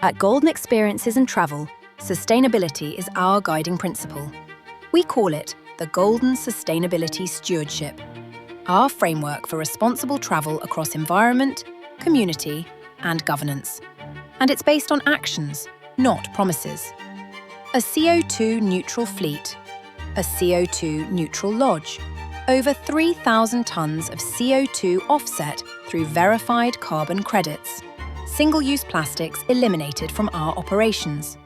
At Golden Experiences and Travel, sustainability is our guiding principle. We call it the Golden Sustainability Stewardship, our framework for responsible travel across environment, community, and governance. And it's based on actions, not promises. A CO2-neutral fleet, a CO2-neutral lodge, over 3,000 tonnes of CO2 offset through verified carbon credits, single-use plastics eliminated from our operations.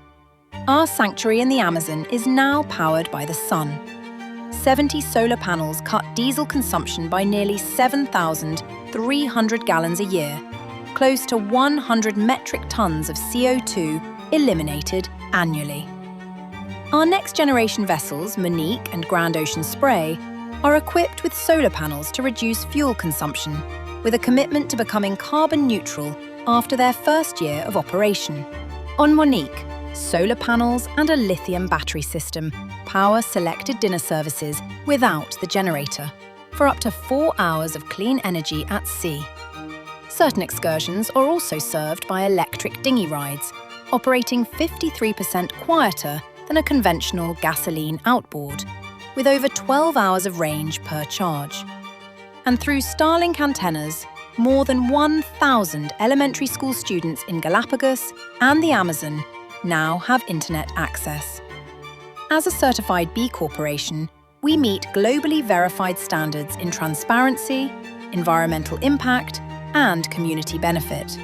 Our sanctuary in the Amazon is now powered by the sun. 70 solar panels cut diesel consumption by nearly 7,300 gallons a year, close to 100 metric tonnes of CO2 eliminated annually. Our next-generation vessels, Monique and Grand Ocean Spray, are equipped with solar panels to reduce fuel consumption, with a commitment to becoming carbon neutral after their first year of operation. On Monique, solar panels and a lithium battery system power selected dinner services without the generator, for up to 4 hours of clean energy at sea. Certain excursions are also served by electric dinghy rides, operating 53% quieter than a conventional gasoline outboard, with over 12 hours of range per charge. And through Starlink antennas, more than 1,000 elementary school students in Galapagos and the Amazon now have internet access. As a certified B Corporation, we meet globally verified standards in transparency, environmental impact, and community benefit.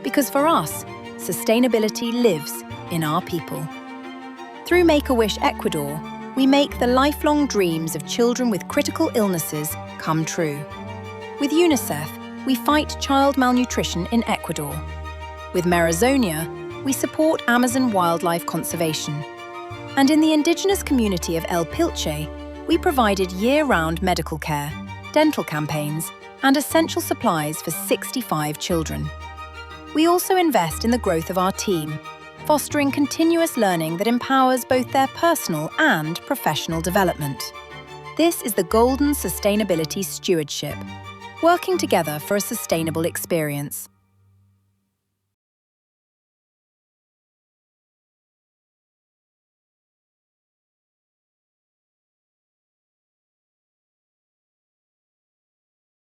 Because for us, sustainability lives in our people. Through Make-A-Wish Ecuador, we make the lifelong dreams of children with critical illnesses come true. With UNICEF, we fight child malnutrition in Ecuador. With Merazonia, we support Amazon wildlife conservation. And in the indigenous community of El Pilche, we provided year-round medical care, dental campaigns, and essential supplies for 65 children. We also invest in the growth of our team, fostering continuous learning that empowers both their personal and professional development. This is the Golden Sustainability Stewardship, working together for a sustainable experience.